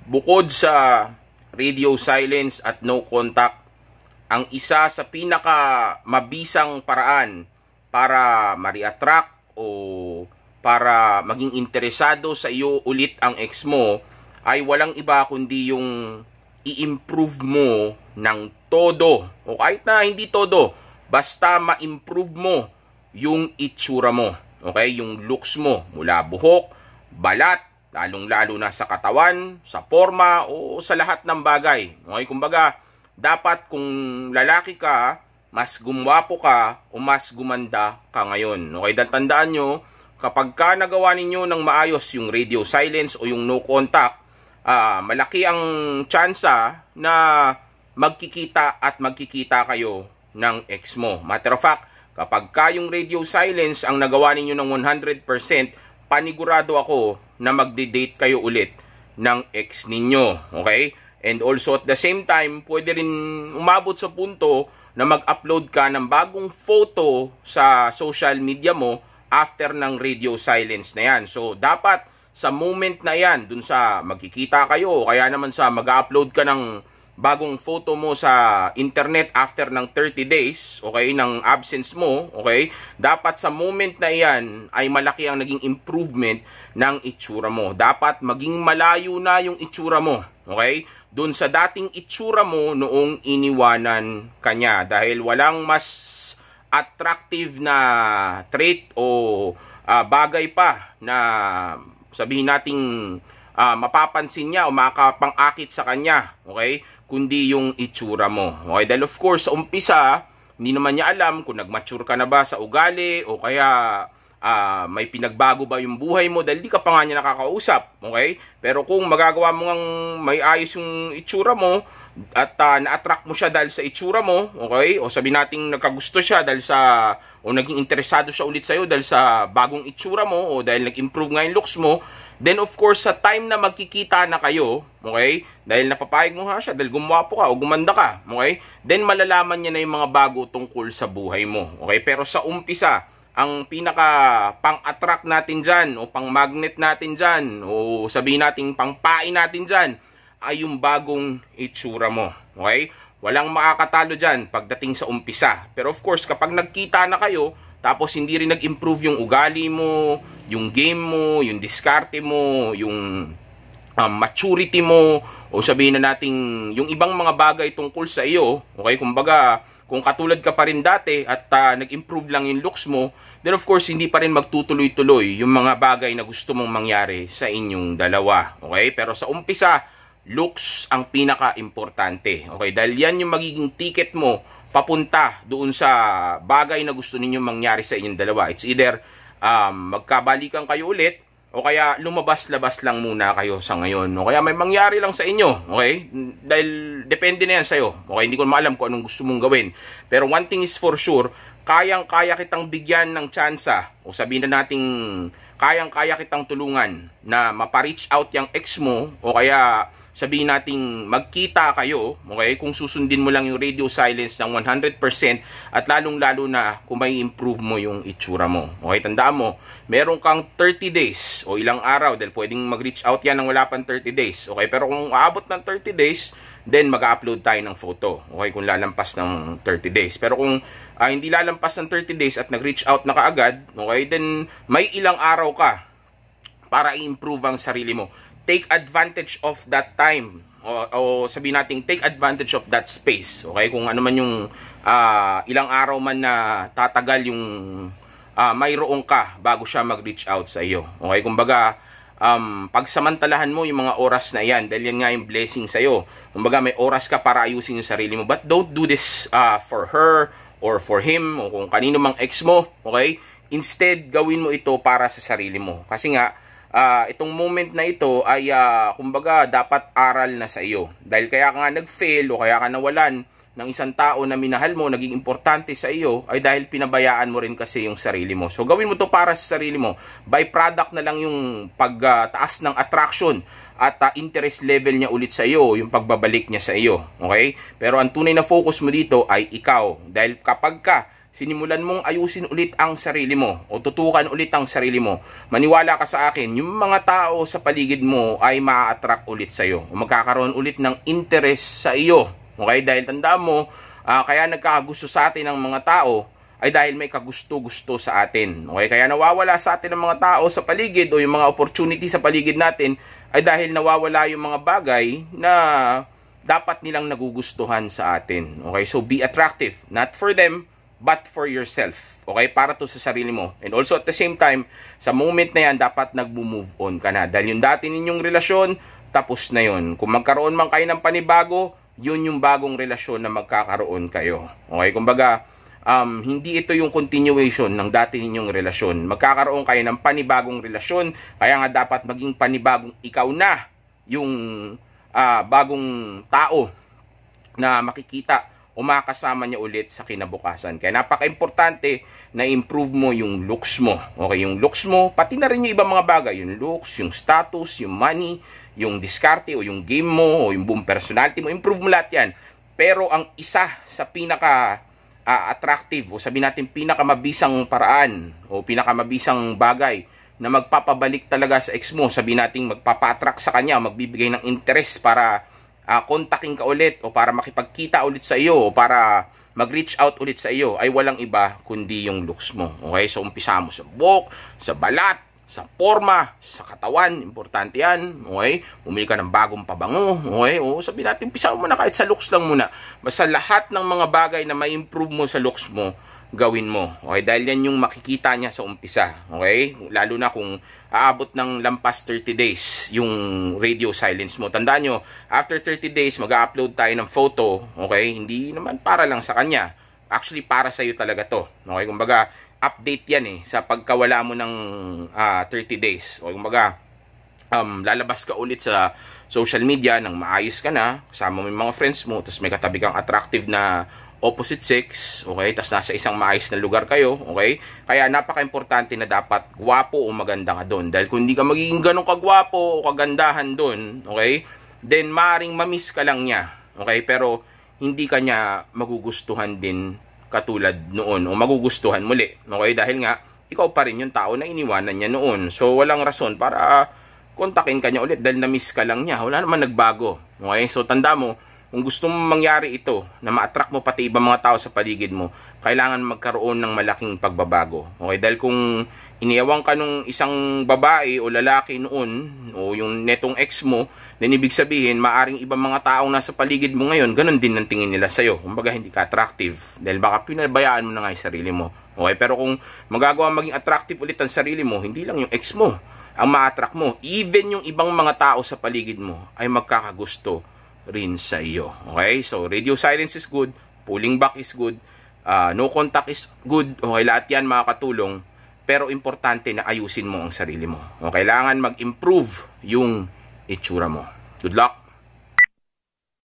Bukod sa radio silence at no contact, ang isa sa pinaka mabisang paraan para ma-reattract o para maging interesado sa iyo ulit ang ex mo ay walang iba kundi yung i-improve mo ng todo. O kahit na hindi todo, basta ma-improve mo yung itsura mo. Okay? Yung looks mo mula buhok, balat, lalong-lalo na sa katawan, sa forma, o sa lahat ng bagay. Okay? Kumbaga, dapat kung lalaki ka, mas gumwapo ka o mas gumanda ka ngayon. Okay? Tandaan nyo, kapag ka nagawa ninyo ng maayos yung radio silence o yung no contact, malaki ang tsansa na magkikita at magkikita kayo ng ex mo. Matter of fact, kapag ka yung radio silence ang nagawa ninyo ng 100%, panigurado ako na magde-date kayo ulit ng ex ninyo. Okay? And also at the same time, pwede rin umabot sa punto na mag-upload ka ng bagong photo sa social media mo after ng radio silence na yan. So, dapat sa moment na yan, dun sa magkikita kayo, kaya naman sa mag-upload ka ng bagong photo mo sa internet after ng 30 days, okay, ng absence mo, okay, dapat sa moment na yan ay malaki ang naging improvement ng itsura mo. Dapat maging malayo na yung itsura mo, okay, dun sa dating itsura mo noong iniwanan kanya, dahil walang mas attractive na trait o bagay pa na sabihin nating mapapansin niya o makapang-akit sa kanya, okay, kundi yung itsura mo. Okay, dahil of course sa umpisa hindi naman niya alam kung nag-mature ka na ba sa ugali o kaya may pinagbago ba yung buhay mo dahil di ka pa nga niya nakakausap. Okay, pero kung magagawa mo ngang may ayos yung itsura mo at na-attract mo siya dahil sa itsura mo, okay, o sabi nating nagkagusto siya dahil sa o naging interesado siya ulit sa'yo dahil sa bagong itsura mo o dahil nag-improve nga yung looks mo, then of course sa time na magkikita na kayo, okay, dahil napapayag mo siya dahil gumwapo ka o gumanda ka, okay, then malalaman niya na yung mga bago tungkol sa buhay mo. Okay, pero sa umpisa, ang pinaka pang-attract natin dyan o pang-magnet natin dyan o sabihin natin pang-pain natin dyan ay yung bagong itsura mo. Okay? Walang makakatalo dyan pagdating sa umpisa. Pero of course, kapag nagkita na kayo, tapos hindi rin nag-improve yung ugali mo, yung game mo, yung diskarte mo, yung maturity mo, o sabihin na natin yung ibang mga bagay tungkol sa iyo, okay? Kumbaga, kung katulad ka pa rin dati at nag-improve lang yung looks mo, then of course, hindi pa rin magtutuloy-tuloy yung mga bagay na gusto mong mangyari sa inyong dalawa. Okay? Pero sa umpisa, looks ang pinaka-importante. Okay? Dahil yan yung magiging ticket mo papunta doon sa bagay na gusto ninyong mangyari sa inyong dalawa. It's either magkabalikan kayo ulit o kaya lumabas-labas lang muna kayo sa ngayon. O kaya may mangyari lang sa inyo. Okay? Dahil depende na yan sa'yo. Okay? Hindi ko maalam kung anong gusto mong gawin. Pero one thing is for sure, kayang-kaya kitang bigyan ng tsansa o sabihin na nating kayang-kaya kitang tulungan na mapa-reach out yung ex mo o kaya sabihin nating magkita kayo, okay, kung susundin mo lang yung radio silence ng 100% at lalong-lalo na kung may improve mo yung itsura mo. Okay, tandaan mo, meron kang 30 days o ilang araw dahil pwedeng mag-reach out yan ng wala pang 30 days. Okay, pero kung aabot ng 30 days, then mag-upload tayo ng photo. Okay, kung lalampas ng 30 days. Pero kung hindi lalampas ng 30 days at nag-reach out na kaagad, okay, then may ilang araw ka para i-improve ang sarili mo. Take advantage of that time o sabihin natin take advantage of that space. Okay, kung ano man yung ilang araw man na tatagal yung mayroong ka bago siya mag-reach out sa iyo. Okay, kumbaga pagsamantalahan mo yung mga oras na yan dahil yan nga yung blessing sa iyo. Kumbaga may oras ka para ayusin yung sarili mo, but don't do this for her or for him o kung kanino mang ex mo. Okay, instead gawin mo ito para sa sarili mo kasi nga itong moment na ito ay kumbaga dapat aral na sa iyo. Dahil kaya ka nga nag-fail o kaya ka nawalan ng isang tao na minahal mo, naging importante sa iyo, ay dahil pinabayaan mo rin kasi yung sarili mo. So gawin mo to para sa sarili mo. Byproduct na lang yung pagtaas ng attraction at interest level niya ulit sa iyo, yung pagbabalik niya sa iyo. Okay? Pero ang tunay na focus mo dito ay ikaw. Dahil kapag ka sinimulan mong ayusin ulit ang sarili mo o tutukan ulit ang sarili mo, maniwala ka sa akin, yung mga tao sa paligid mo ay ma-attract ulit sa iyo o magkakaroon ulit ng interest sa iyo. Okay? Dahil tandaan mo, kaya nagkakagusto sa atin ang mga tao ay dahil may kagusto-gusto sa atin. Okay? Kaya nawawala sa atin ang mga tao sa paligid o yung mga opportunity sa paligid natin ay dahil nawawala yung mga bagay na dapat nilang nagugustuhan sa atin. Okay? So be attractive, not for them, but for yourself. Okay? Para to sa sarili mo. And also at the same time, sa moment na yan, dapat nag-move on ka na. Dahil yung dati ninyong relasyon, tapos na yun. Kung magkaroon man kayo ng panibago, yun yung bagong relasyon na magkakaroon kayo. Okay? Kumbaga, hindi ito yung continuation ng dati ninyong relasyon. Magkakaroon kayo ng panibagong relasyon. Kaya nga dapat maging panibagong ikaw na yung bagong tao na makikita o makasama niya ulit sa kinabukasan. Kaya napaka-importante na improve mo yung looks mo. Okay, yung looks mo, pati na rin yung ibang mga bagay. Yung looks, yung status, yung money, yung diskarte o yung game mo o yung buong personality mo. Improve mo lahat yan. Pero ang isa sa pinaka attractive o sabi natin pinakamabisang paraan o pinakamabisang bagay na magpapabalik talaga sa ex mo, sabi natin magpapa-attract sa kanya, magbibigay ng interest para kontakin ka ulit o para makipagkita ulit sa iyo o para mag-reach out ulit sa iyo ay walang iba kundi yung looks mo. Okay? So umpisa mo sa buhok, sa balat, sa forma, sa katawan, importante yan. Okay? Bumili ka ng bagong pabango. Okay? O sabi natin, umpisa mo na kahit sa looks lang muna. Basta lahat ng mga bagay na ma-improve mo sa looks mo, gawin mo. Okay? Dahil yan yung makikita niya sa umpisa. Okay? Lalo na kung aabot ng lampas 30 days yung radio silence mo. Tandaan nyo, after 30 days, mag-upload tayo ng photo. Okay? Hindi naman para lang sa kanya. Actually, para sa'yo talaga to. Okay? Kumbaga, update yan sa pagkawala mo ng 30 days. Okay? Kumbaga, lalabas ka ulit sa social media nang maayos ka na, kasama mo yung mga friends mo, tapos may katabi kang attractive na opposite sex, okay? Tapos nasa isang maayos na lugar kayo, okay? Kaya napaka-importante na dapat gwapo o maganda ka doon. Dahil kung hindi ka magiging ganun kagwapo o kagandahan doon, okay? Then maaaring mamiss ka lang niya, okay? Pero hindi ka niya magugustuhan din katulad noon o magugustuhan muli, okay? Dahil nga, ikaw pa rin yung tao na iniwanan niya noon. So walang rason para kontakin ka niya ulit dahil na-miss ka lang niya. Wala naman nagbago, okay? So tanda mo, kung gusto mong mangyari ito, na ma-attract mo pati ibang mga tao sa paligid mo, kailangan magkaroon ng malaking pagbabago. Okay? Dahil kung iniyawan ka nung isang babae o lalaki noon, o yung netong ex mo, then ibig sabihin, maaring ibang mga taong nasa paligid mo ngayon, ganun din ang tingin nila sa'yo. Kumbaga, hindi ka attractive. Dahil baka pinabayaan mo na nga yung sarili mo. Okay? Pero kung magagawa maging attractive ulit ang sarili mo, hindi lang yung ex mo ang ma-attract mo. Even yung ibang mga tao sa paligid mo ay magkakagusto rin sa iyo. Okay? So, radio silence is good. Pulling back is good. No contact is good. Okay? Lahat yan makakatulong. Pero importante na ayusin mo ang sarili mo. Okay? Kailangan mag-improve yung itsura mo. Good luck!